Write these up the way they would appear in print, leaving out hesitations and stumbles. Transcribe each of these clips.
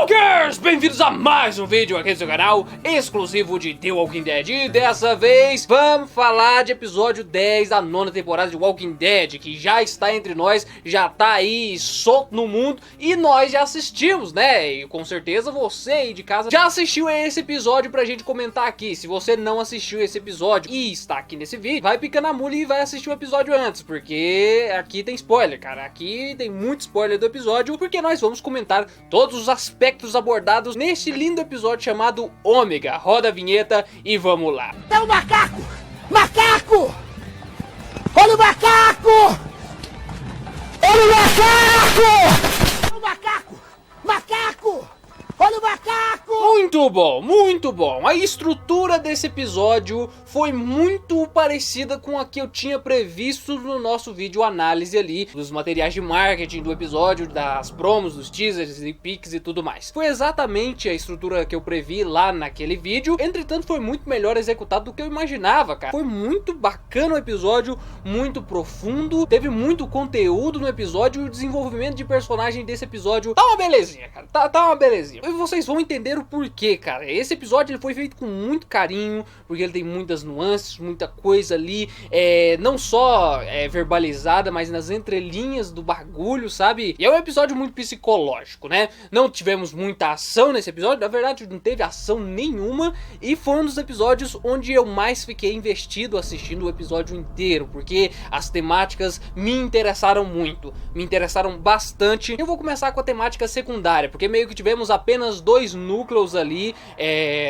Walkers! Bem-vindos a mais um vídeo aqui do seu canal, exclusivo de The Walking Dead. E dessa vez vamos falar de episódio 10 da nona temporada de Walking Dead, que já está entre nós, já tá aí solto no mundo e nós já assistimos, né? E com certeza você aí de casa já assistiu a esse episódio pra gente comentar aqui. Se você não assistiu esse episódio e está aqui nesse vídeo, vai picando a mula e vai assistir o episódio antes, porque aqui tem spoiler, cara. Aqui tem muito spoiler do episódio, porque nós vamos comentar todos os aspectos abordados neste lindo episódio chamado Ômega. Roda a vinheta e vamos lá. É o macaco! Macaco! Olha o macaco! Olha o macaco! É o macaco! Macaco! Olha o macaco! Muito bom, muito bom. A estrutura desse episódio foi muito parecida com a que eu tinha previsto no nosso vídeo análise ali, dos materiais de marketing do episódio, das promos, dos teasers e pics e tudo mais. Foi exatamente a estrutura que eu previ lá naquele vídeo, entretanto foi muito melhor executado do que eu imaginava, cara. Foi muito bacana o episódio, muito profundo, teve muito conteúdo no episódio e o desenvolvimento de personagem desse episódio tá uma belezinha, cara, tá uma belezinha. E vocês vão entender o porquê, cara. Esse episódio ele foi feito com muito carinho, porque ele tem muitas nuances, muita coisa ali, não só verbalizada, mas nas entrelinhas do bagulho, sabe? E é um episódio muito psicológico, né? Não tivemos muita ação nesse episódio, na verdade não teve ação nenhuma, e foi um dos episódios onde eu mais fiquei investido assistindo o episódio inteiro, porque as temáticas me interessaram muito, me interessaram bastante. Eu vou começar com a temática secundária, porque meio que tivemos apenas dois núcleos ali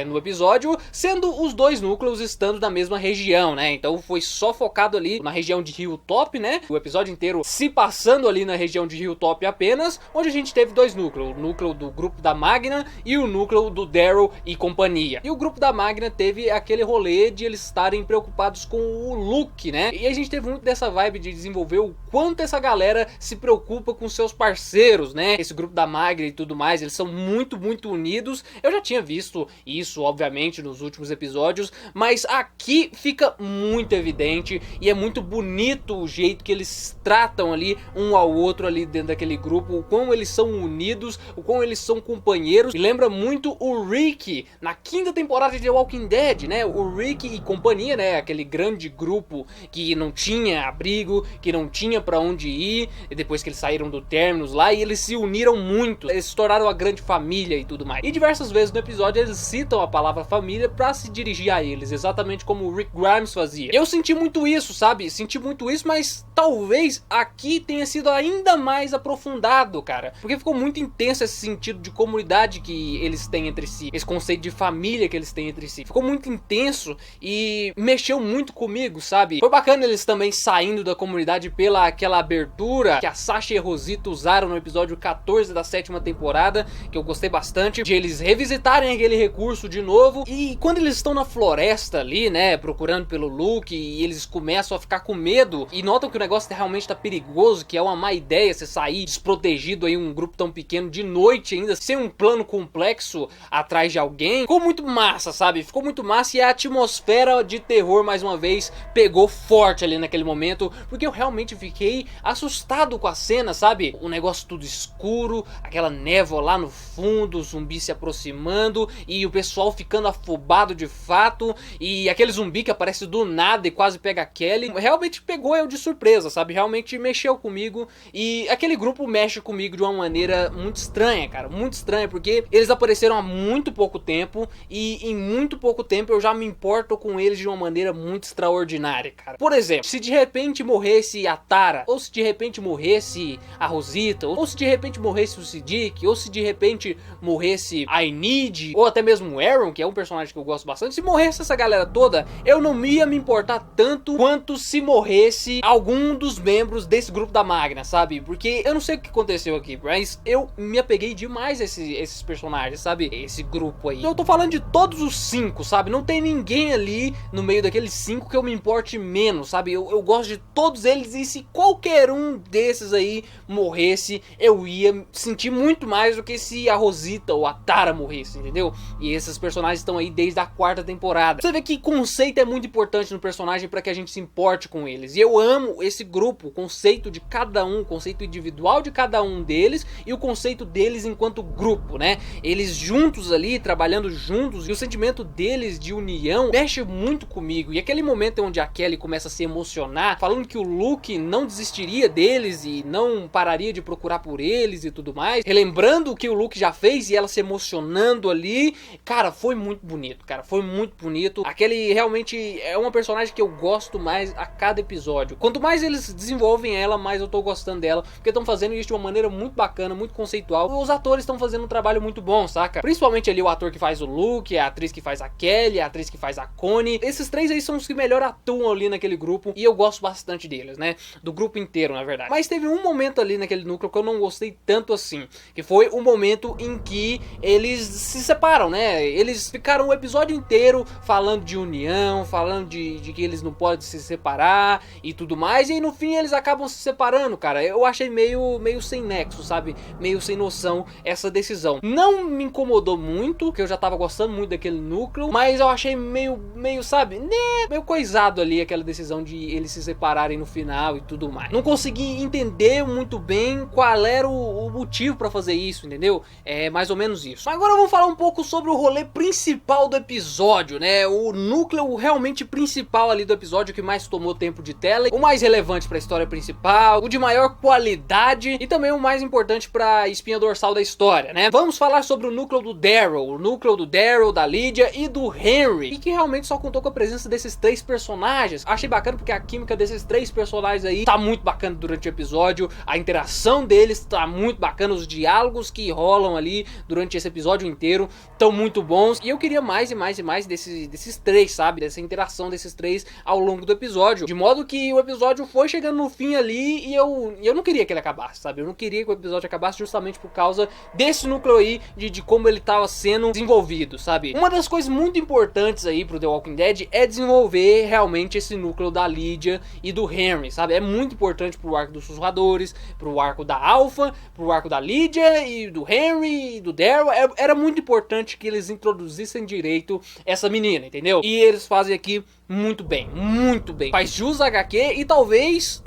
no episódio, sendo os dois núcleos estando na mesma região, né? Então foi só focado ali na região de Hilltop, né? O episódio inteiro se passando ali na região de Hilltop apenas, onde a gente teve dois núcleos, o núcleo do grupo da Magna e o núcleo do Daryl e companhia. E o grupo da Magna teve aquele rolê de eles estarem preocupados com o Luke, né? E a gente teve muito dessa vibe de desenvolver o quanto essa galera se preocupa com seus parceiros, né? Esse grupo da Magna e tudo mais, eles são muito unidos. Eu já tinha visto isso, obviamente, nos últimos episódios, mas aqui fica muito evidente e é muito bonito o jeito que eles tratam ali um ao outro ali dentro daquele grupo, o quão eles são unidos, o quão eles são companheiros. E lembra muito o Rick na quinta temporada de The Walking Dead, né? O Rick e companhia, né? Aquele grande grupo que não tinha abrigo, que não tinha pra onde ir, e depois que eles saíram do Terminus lá, e eles se uniram muito, eles se tornaram a grande família e tudo mais. E diversas vezes no episódio eles citam a palavra família pra se dirigir a eles, exatamente como o Rick Grimes fazia. Eu senti muito isso, sabe? Senti muito isso, mas talvez aqui tenha sido ainda mais aprofundado, cara. Porque ficou muito intenso esse sentido de comunidade que eles têm entre si, esse conceito de família que eles têm entre si. Ficou muito intenso e mexeu muito comigo, sabe? Foi bacana eles também saindo da comunidade pela aquela abertura que a Sasha e a Rosita usaram no episódio 14 da sétima temporada, que eu gostei bastante, de eles revisitarem aquele recurso de novo. E quando eles estão na floresta ali, né, procurando pelo Luke, e eles começam a ficar com medo e notam que o negócio realmente tá perigoso, que é uma má ideia você sair desprotegido aí, um grupo tão pequeno de noite ainda, sem um plano complexo atrás de alguém. Ficou muito massa, sabe? Ficou muito massa, e a atmosfera de terror mais uma vez pegou forte ali naquele momento, porque eu realmente fiquei assustado com a cena, sabe? O negócio tudo escuro, aquela névoa lá no fundo, o zumbi se aproximando e o pessoal ficando afobado de fato, e aquele zumbi que aparece do nada e quase pega a Kelly, realmente pegou eu de surpresa, sabe? Realmente mexeu comigo, e aquele grupo mexe comigo de uma maneira muito estranha, cara, muito estranha, porque eles apareceram há muito pouco tempo, e em muito pouco tempo eu já me importo com eles de uma maneira muito extraordinária, cara. Por exemplo, se de repente morresse a Tara, ou se de repente morresse a Rosita, ou se de repente morresse o Siddiq, ou se de repente morresse a Enid, ou até mesmo o Aaron, que é um personagem que eu gosto bastante, se morresse essa galera toda, eu não ia me importar tanto quanto se morresse algum dos membros desse grupo da Magna, sabe? Porque eu não sei o que aconteceu aqui, mas eu me apeguei demais a esses personagens, sabe? Esse grupo aí. Eu tô falando de todos os 5, sabe? Não tem ninguém ali no meio daqueles 5 que eu me importe menos, sabe? Eu gosto de todos eles, e se qualquer um desses aí morresse, eu ia sentir muito mais do que se a Rosita ou a Tara morresse, entendeu? E esses personagens estão aí desde a 4ª temporada. Você vê que conceito é muito importante no personagem para que a gente se importe com eles. E eu amo esse grupo, o conceito de cada um, o conceito individual de cada um deles e o conceito deles enquanto grupo, né? Eles juntos ali, trabalhando juntos, e o sentimento deles de união mexe muito comigo. E aquele momento onde a Kelly começa a se emocionar, falando que o Luke não desistiria deles e não pararia de procurar por eles e tudo mais, relembrando o que o Luke já fez e ela se emocionando ali, cara, foi muito bonito, cara, foi muito bonito. A Kelly realmente é uma personagem que eu gosto mais a cada episódio. Quanto mais eles desenvolvem ela, mais eu tô gostando dela, porque estão fazendo isso de uma maneira muito bacana, muito conceitual. Os atores estão fazendo um trabalho muito bom, saca? Principalmente ali o ator que faz o Luke, a atriz que faz a Kelly, a atriz que faz a Connie. Esses três aí são os que melhor atuam ali naquele grupo e eu gosto bastante deles, né? Do grupo inteiro, na verdade. Mas teve um momento ali naquele núcleo que eu não gostei tanto assim, que foi o momento em que eles se separam, né? Eles ficaram o episódio inteiro falando de união, falando de que eles não podem se separar e tudo mais, e aí no fim eles acabam se separando, cara. Eu achei meio sem nexo, sabe? Meio sem noção essa decisão. Não me incomodou muito, porque eu já tava gostando muito daquele núcleo, mas eu achei meio sabe? Meio coisado ali aquela decisão de eles se separarem no final e tudo mais. Não consegui entender muito bem qual era o motivo pra fazer isso, entendeu? É mais ou menos isso. Mas agora vamos falar um pouco sobre o rolê principal do episódio, né? O núcleo realmente principal ali do episódio que mais tomou tempo de tela, o mais relevante pra história principal, o de maior qualidade e também o mais importante pra espinha dorsal da história, né? Vamos falar sobre o núcleo do Daryl, da Lydia e do Henry, e que realmente só contou com a presença desses três personagens. Achei bacana porque a química desses três personagens aí tá muito bacana durante o episódio, a interação deles tá muito bacana, os diálogos que rolam ali durante esse episódio inteiro estão muito bons, e eu queria mais e mais e mais desses três, sabe? Dessa interação desses três ao longo do episódio, de modo que o episódio foi chegando no fim ali e eu não queria que ele acabasse, sabe? Eu não queria que o episódio acabasse justamente por causa desse núcleo aí, de como ele tava sendo desenvolvido, sabe? Uma das coisas muito importantes aí pro The Walking Dead é desenvolver realmente esse núcleo da Lydia e do Henry, sabe? É muito importante pro arco dos sussurradores, pro arco da Alpha, pro arco da Lydia e do Henry e do Daryl. Era muito importante que eles introduzissem direito essa menina, entendeu? E eles fazem aqui muito bem, muito bem. Faz jus à HQ e talvez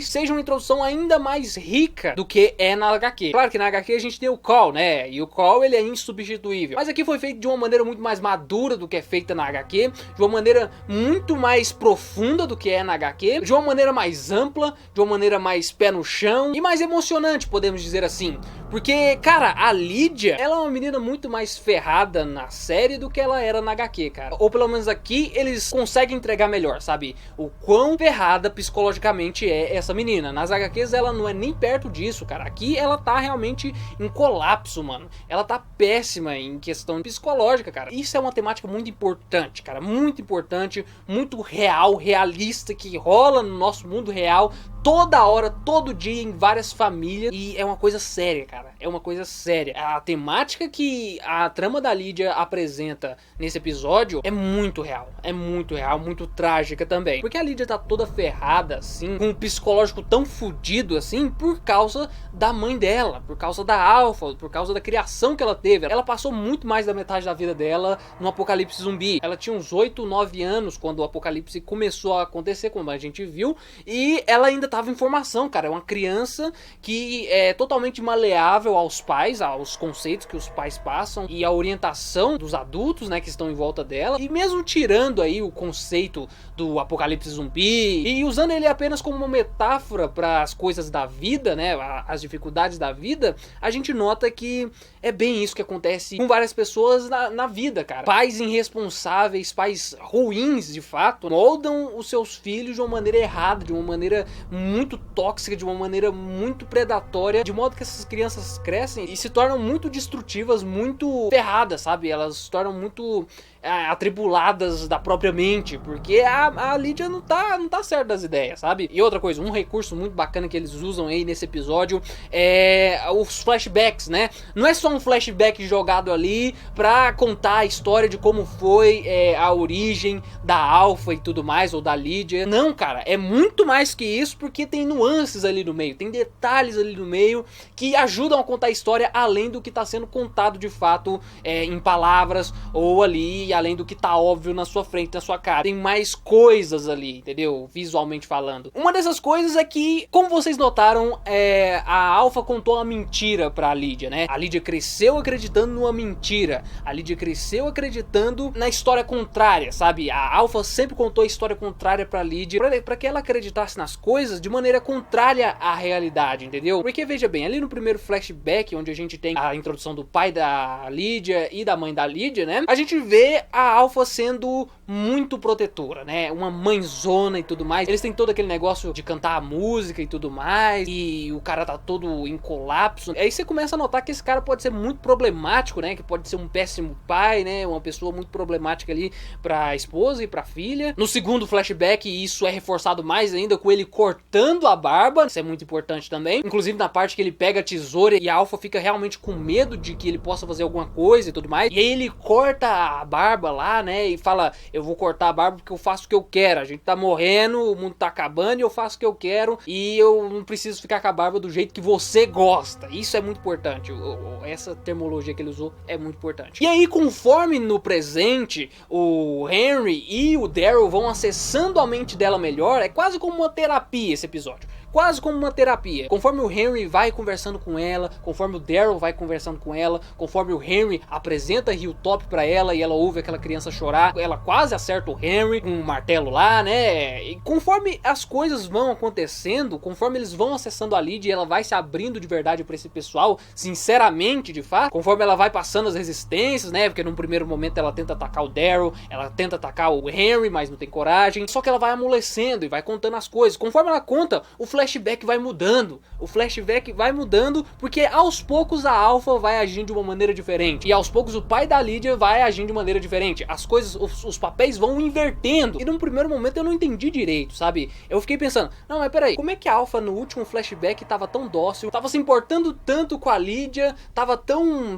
seja uma introdução ainda mais rica do que é na HQ. Claro que na HQ a gente tem o Call, né? E o Call ele é insubstituível. Mas aqui foi feito de uma maneira muito mais madura do que é feita na HQ, de uma maneira muito mais profunda do que é na HQ, de uma maneira mais ampla, de uma maneira mais pé no chão e mais emocionante, podemos dizer assim. Porque, cara, a Lydia, ela é uma menina muito mais ferrada na série do que ela era na HQ, cara. Ou pelo menos aqui eles conseguem entregar melhor, sabe? O quão ferrada psicologicamente é essa menina. Nas HQs ela não é nem perto disso, cara. Aqui ela tá realmente em colapso, mano. Ela tá péssima em questão psicológica, cara. Isso é uma temática muito importante, cara. Muito importante, muito real, realista, que rola no nosso mundo real toda hora, todo dia, em várias famílias. E é uma coisa séria, cara. É uma coisa séria. A temática que a trama da Lydia apresenta nesse episódio é muito real. É muito real, muito trágica também. Porque a Lydia tá toda ferrada, assim, com um psicológico tão fudido, assim, por causa da mãe dela, por causa da Alpha, por causa da criação que ela teve. Ela passou muito mais da metade da vida dela no apocalipse zumbi. Ela tinha uns 8, 9 anos quando o apocalipse começou a acontecer, como a gente viu, e ela ainda tava em formação, cara. É uma criança que é totalmente maleável aos pais, aos conceitos que os pais passam e a orientação dos adultos, né, que estão em volta dela. E mesmo tirando aí o conceito do apocalipse zumbi e usando ele apenas como uma metáfora para as coisas da vida, né, as dificuldades da vida, a gente nota que é bem isso que acontece com várias pessoas na vida, cara. Pais irresponsáveis, pais ruins, de fato, moldam os seus filhos de uma maneira errada, de uma maneira muito tóxica, de uma maneira muito predatória, de modo que essas crianças crescem e se tornam muito destrutivas, muito ferradas, sabe? Elas se tornam muito atribuladas da própria mente, porque a Lydia não tá certa das ideias, sabe? E outra coisa, um recurso muito bacana que eles usam aí nesse episódio é os flashbacks, né? Não é só um flashback jogado ali pra contar a história de como foi a origem da Alpha e tudo mais, ou da Lydia. Não, cara, é muito mais que isso, porque tem nuances ali no meio, tem detalhes ali no meio que ajudam ajudam a contar a história além do que tá sendo contado de fato em palavras, ou ali além do que tá óbvio na sua frente, na sua cara. Tem mais coisas ali, entendeu? Visualmente falando. Uma dessas coisas é que, como vocês notaram, a Alpha contou uma mentira pra Lydia, né? A Lydia cresceu acreditando numa mentira. A Lydia cresceu acreditando na história contrária, sabe? A Alpha sempre contou a história contrária pra Lydia, pra que ela acreditasse nas coisas de maneira contrária à realidade, entendeu? Porque veja bem, ali no primeiro flashback, onde a gente tem a introdução do pai da Lydia e da mãe da Lydia, né? A gente vê a Alpha sendo muito protetora, né? Uma mãezona e tudo mais. Eles têm todo aquele negócio de cantar a música e tudo mais, e o cara tá todo em colapso. Aí você começa a notar que esse cara pode ser muito problemático, né? Que pode ser um péssimo pai, né? Uma pessoa muito problemática ali pra esposa e pra filha. No segundo flashback, isso é reforçado mais ainda com ele cortando a barba. Isso é muito importante também. Inclusive na parte que ele pega a tesoura e a Alpha fica realmente com medo de que ele possa fazer alguma coisa e tudo mais. E aí ele corta a barba lá, né? E fala: eu vou cortar a barba porque eu faço o que eu quero. A gente tá morrendo, o mundo tá acabando e eu faço o que eu quero. E eu não preciso ficar com a barba do jeito que você gosta. Isso é muito importante. Essa terminologia que ele usou é muito importante. E aí, conforme no presente o Henry e o Daryl vão acessando a mente dela melhor, é quase como uma terapia esse episódio. Quase como uma terapia. Conforme o Henry vai conversando com ela, conforme o Daryl vai conversando com ela, conforme o Henry apresenta Hilltop pra ela e ela ouve aquela criança chorar, ela quase acerta o Henry com um martelo lá, né? E conforme as coisas vão acontecendo, conforme eles vão acessando a Lydia e ela vai se abrindo de verdade pra esse pessoal, sinceramente, de fato, conforme ela vai passando as resistências, né? Porque num primeiro momento ela tenta atacar o Daryl, ela tenta atacar o Henry, mas não tem coragem. Só que ela vai amolecendo e vai contando as coisas. Conforme ela conta, o flashback vai mudando. O flashback vai mudando porque aos poucos a Alpha vai agindo de uma maneira diferente. E aos poucos o pai da Lydia vai agindo de maneira diferente. As coisas, os papéis vão invertendo. E num primeiro momento eu não entendi direito, sabe? Eu fiquei pensando, não, mas peraí, como é que a Alpha no último flashback tava tão dócil, tava se importando tanto com a Lydia, tava tão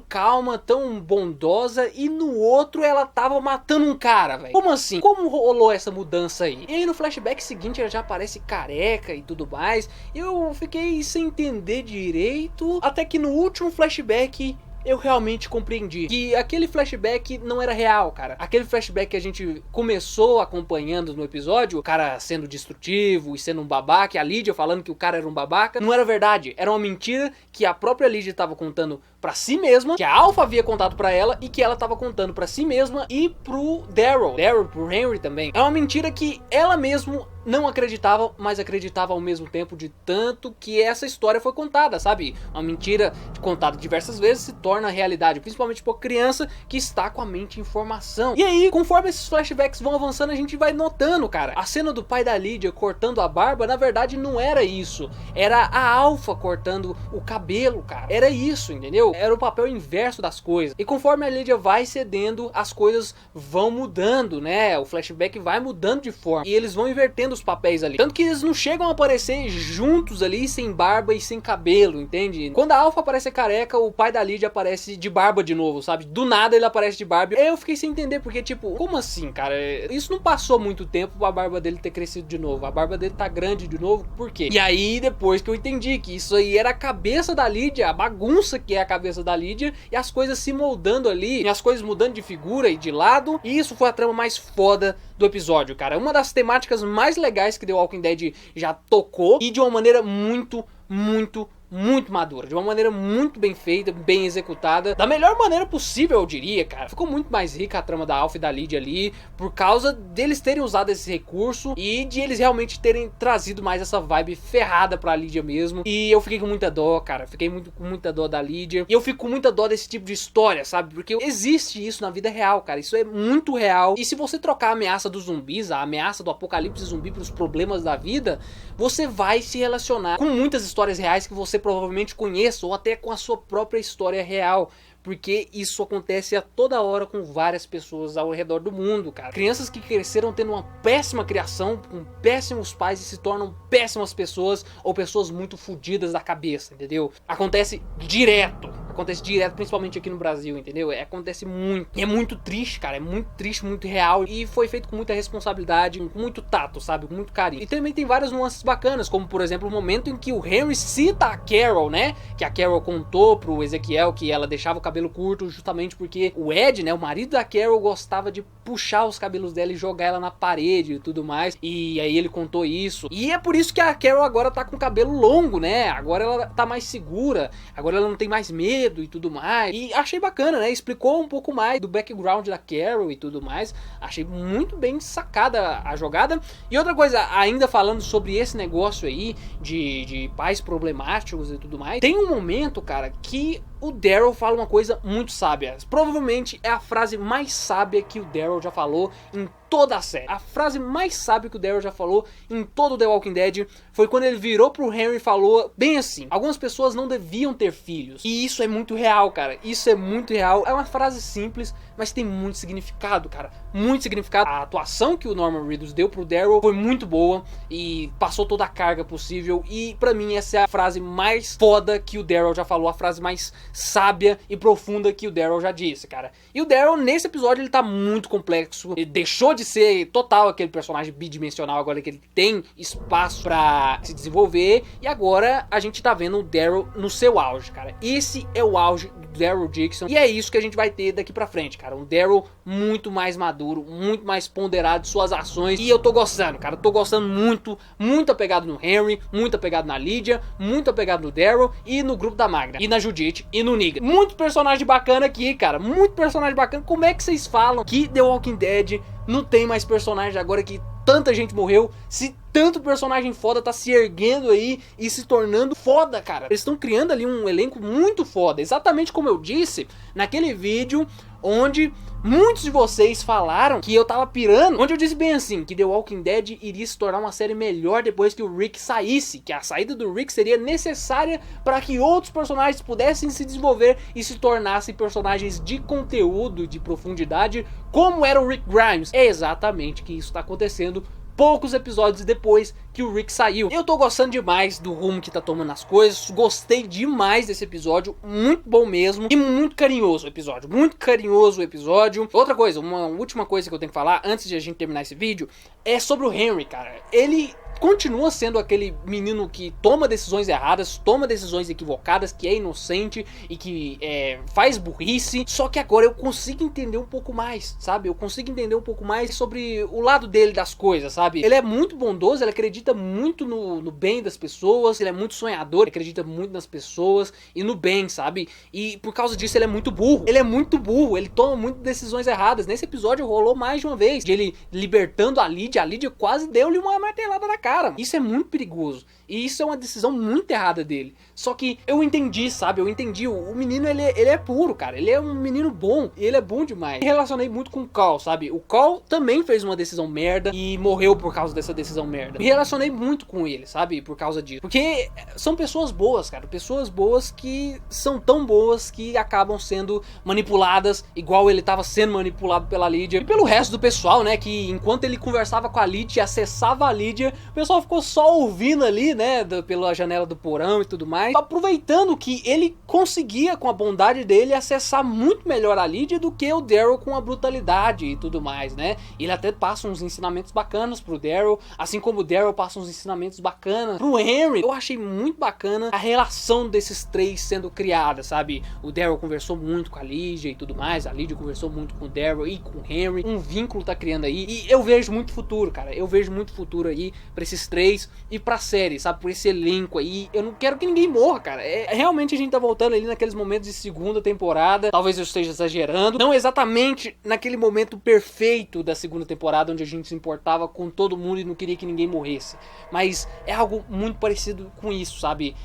calma, tão bondosa, e no outro ela tava matando um cara, velho? Como assim? Como rolou essa mudança aí? E aí no flashback seguinte ela já aparece careca e tudo mais. Eu fiquei sem entender direito, até que no último flashback eu realmente compreendi que aquele flashback não era real, cara. Aquele flashback que a gente começou acompanhando no episódio, o cara sendo destrutivo e sendo um babaca, e a Lydia falando que o cara era um babaca, não era verdade. Era uma mentira que a própria Lydia estava contando pra si mesma, que a Alpha havia contado pra ela e que ela tava contando pra si mesma e pro Daryl, pro Henry também. É uma mentira que ela mesma não acreditava, mas acreditava ao mesmo tempo, de tanto que essa história foi contada, sabe? Uma mentira contada diversas vezes se torna realidade, principalmente por criança que está com a mente em formação. E aí, conforme esses flashbacks vão avançando, a gente vai notando, cara, a cena do pai da Lydia cortando a barba, na verdade não era isso. Era a Alpha cortando o cabelo, cara. Era isso, entendeu? Era o papel inverso das coisas. E conforme a Lydia vai cedendo, as coisas vão mudando, né? O flashback vai mudando de forma. E eles vão invertendo os papéis ali. Tanto que eles não chegam a aparecer juntos ali, sem barba e sem cabelo, entende? Quando a Alpha aparece careca, o pai da Lydia aparece de barba de novo, sabe? Do nada ele aparece de barba. Eu fiquei sem entender, porque tipo, como assim, cara? Isso não passou muito tempo pra barba dele ter crescido de novo. A barba dele tá grande de novo, por quê? E aí, depois que eu entendi que isso aí era a cabeça da Lydia, a bagunça que é a cabeça da Lydia, e as coisas se moldando ali, e as coisas mudando de figura e de lado, e isso foi a trama mais foda do episódio, cara. Uma das temáticas mais legais que The Walking Dead já tocou, e de uma maneira muito madura, de uma maneira muito bem feita, bem executada, da melhor maneira possível, eu diria, cara. Ficou muito mais rica a trama da Alpha e da Lydia ali, por causa deles terem usado esse recurso e de eles realmente terem trazido mais essa vibe ferrada pra Lydia mesmo. E eu fiquei com muita dó, cara, fiquei com muita dó da Lydia, e eu fico com muita dó desse tipo de história, sabe? Porque existe isso na vida real, cara, isso é muito real. E se você trocar a ameaça dos zumbis, a ameaça do apocalipse zumbi pros problemas da vida, você vai se relacionar com muitas histórias reais que você provavelmente conheça, ou até com a sua própria história real. porque isso acontece a toda hora com várias pessoas ao redor do mundo, cara. Crianças que cresceram tendo uma péssima criação, com péssimos pais e se tornam péssimas pessoas ou pessoas muito fodidas da cabeça, entendeu? Acontece direto, principalmente aqui no Brasil, entendeu? Acontece muito, e é muito triste, cara, é muito triste, muito real, e foi feito com muita responsabilidade, com muito tato, sabe, com muito carinho. E também tem várias nuances bacanas, como por exemplo o momento em que o Henry cita a Carol, né, que a Carol contou pro Ezequiel que ela deixava o cabelo curto justamente porque o Ed, né, o marido da Carol, gostava de puxar os cabelos dela e jogar ela na parede e tudo mais, e aí ele contou isso, e é por isso que a Carol agora tá com o cabelo longo, né, agora ela tá mais segura, agora ela não tem mais medo e tudo mais, e achei bacana, né, explicou um pouco mais do background da Carol e tudo mais, achei muito bem sacada a jogada. E outra coisa, ainda falando sobre esse negócio aí de pais problemáticos e tudo mais, tem um momento, cara, que o Daryl fala uma coisa muito sábia. Provavelmente é a frase mais sábia que o Daryl já falou em toda a série. A frase mais sábia que o Daryl já falou em todo The Walking Dead foi quando ele virou pro Henry e falou bem assim: algumas pessoas não deviam ter filhos. E isso é muito real, cara. Isso é muito real. É uma frase simples, mas tem muito significado, cara. Muito significado. A atuação que o Norman Reedus deu pro Daryl foi muito boa e passou toda a carga possível. E pra mim essa é a frase mais foda que o Daryl já falou, a frase mais sábia e profunda que o Daryl já disse, cara. E o Daryl nesse episódio ele tá muito complexo. Ele deixou de ser total aquele personagem bidimensional, agora que ele tem espaço pra se desenvolver, e agora a gente tá vendo o Daryl no seu auge, cara. Esse é o auge do Daryl Dixon, e é isso que a gente vai ter daqui pra frente, cara. Um Daryl muito mais maduro, muito mais ponderado de suas ações, e eu tô gostando, cara. Eu tô gostando muito, muito apegado no Henry, muito apegado na Lydia, muito apegado no Daryl e no grupo da Magna, e na Judith e no Negan. Muito personagem bacana aqui, cara. Muito personagem bacana. Como é que vocês falam que The Walking Dead não tem mais personagem agora que tanta gente morreu, se tanto personagem foda tá se erguendo aí e se tornando foda, cara? Eles estão criando ali um elenco muito foda, exatamente como eu disse naquele vídeo onde muitos de vocês falaram que eu tava pirando, onde eu disse bem assim, que The Walking Dead iria se tornar uma série melhor depois que o Rick saísse, que a saída do Rick seria necessária para que outros personagens pudessem se desenvolver e se tornassem personagens de conteúdo, de profundidade, como era o Rick Grimes. É exatamente que isso tá acontecendo poucos episódios depois que o Rick saiu. Eu tô gostando demais do rumo que tá tomando as coisas, gostei demais desse episódio, muito bom mesmo, e muito carinhoso o episódio, muito carinhoso o episódio. Outra coisa, uma última coisa que eu tenho que falar antes de a gente terminar esse vídeo, é sobre o Henry, cara. Ele continua sendo aquele menino que toma decisões erradas, toma decisões equivocadas, que é inocente e que faz burrice, só que agora eu consigo entender um pouco mais, sabe? Eu consigo entender um pouco mais sobre o lado dele das coisas, sabe? Ele é muito bondoso, ele acredita muito no bem das pessoas, ele é muito sonhador, ele acredita muito nas pessoas e no bem, sabe? E por causa disso ele é muito burro, ele toma muitas decisões erradas. Nesse episódio rolou mais de uma vez, de ele libertando a Lydia quase deu-lhe uma martelada na cara. Isso é muito perigoso. E isso é uma decisão muito errada dele. Só que eu entendi, sabe? Eu entendi. O menino, ele é puro, cara. Ele é um menino bom. Ele é bom demais. Me relacionei muito com o Carl, sabe? O Carl também fez uma decisão merda e morreu por causa dessa decisão merda. Me relacionei muito com ele, sabe? Por causa disso. Porque são pessoas boas, cara. Pessoas boas que são tão boas que acabam sendo manipuladas, igual ele tava sendo manipulado pela Lydia. E pelo resto do pessoal, né? Que enquanto ele conversava com a Lydia e acessava a Lydia, o pessoal ficou só ouvindo ali, né? Pela janela do porão e tudo mais, aproveitando que ele conseguia com a bondade dele acessar muito melhor a Lydia do que o Daryl com a brutalidade e tudo mais, né? Ele até passa uns ensinamentos bacanas pro Daryl, assim como o Daryl passa uns ensinamentos bacanas pro Henry. Eu achei muito bacana a relação desses três sendo criada, sabe? O Daryl conversou muito com a Lydia e tudo mais, a Lydia conversou muito com o Daryl e com o Henry, um vínculo tá criando aí, e eu vejo muito futuro, cara. Eu vejo muito futuro aí pra esses três e pra série, sabe? Por esse elenco aí. Eu não quero que ninguém morra, cara. Realmente a gente tá voltando ali naqueles momentos de segunda temporada. Talvez eu esteja exagerando. Não exatamente naquele momento perfeito da segunda temporada, onde a gente se importava com todo mundo e não queria que ninguém morresse. acontece. Mas é algo muito parecido com isso, sabe?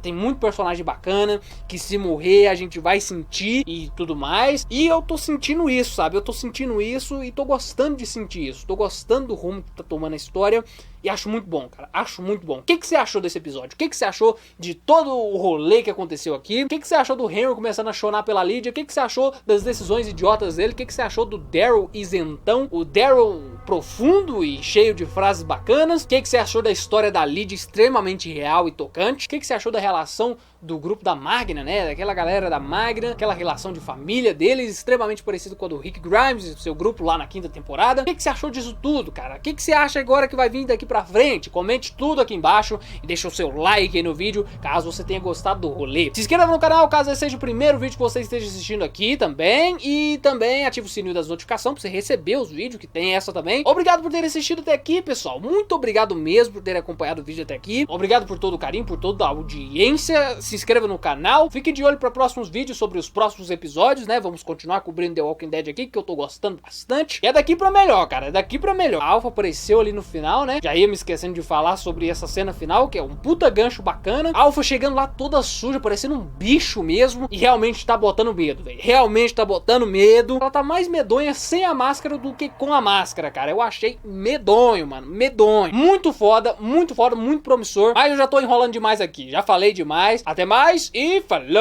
Tem muito personagem bacana, que se morrer a gente vai sentir e tudo mais. E eu tô sentindo isso, sabe? Eu tô sentindo isso e tô gostando de sentir isso. Tô gostando do rumo que tá tomando a história. E acho muito bom, cara. Acho muito bom. O que você achou desse episódio? O que você achou de todo o rolê que aconteceu aqui? O que você achou do Henry começando a chorar pela Lydia? O que você achou das decisões idiotas dele? O que você achou do Daryl isentão? O Daryl profundo e cheio de frases bacanas? O que você achou da história da Lydia extremamente real e tocante? O que você achou da relação do grupo da Magna, né? Daquela galera da Magna, aquela relação de família deles, extremamente parecido com a do Rick Grimes e seu grupo lá na 5ª temporada. O que você achou disso tudo, cara? O que você acha agora que vai vir daqui pra frente? Comente tudo aqui embaixo e deixa o seu like aí no vídeo, caso você tenha gostado do rolê. Se inscreva no canal, caso esse seja o primeiro vídeo que você esteja assistindo aqui também. E também ative o sininho das notificações pra você receber os vídeos, que tem essa também. Obrigado por ter assistido até aqui, pessoal. Muito obrigado mesmo por ter acompanhado o vídeo até aqui. Obrigado por todo o carinho, por toda a audiência. Se inscreva no canal, fique de olho para próximos vídeos sobre os próximos episódios, né? Vamos continuar cobrindo The Walking Dead aqui, que eu tô gostando bastante. E é daqui pra melhor, cara, é daqui pra melhor. A Alpha apareceu ali no final, né? Já ia me esquecendo de falar sobre essa cena final, que é um puta gancho bacana. A Alpha chegando lá toda suja, parecendo um bicho mesmo, e realmente tá botando medo, velho. Realmente tá botando medo. Ela tá mais medonha sem a máscara do que com a máscara, cara. Eu achei medonho, mano, medonho. Muito foda, muito promissor. Mas eu já tô enrolando demais aqui, já falei demais. Até mais e falou!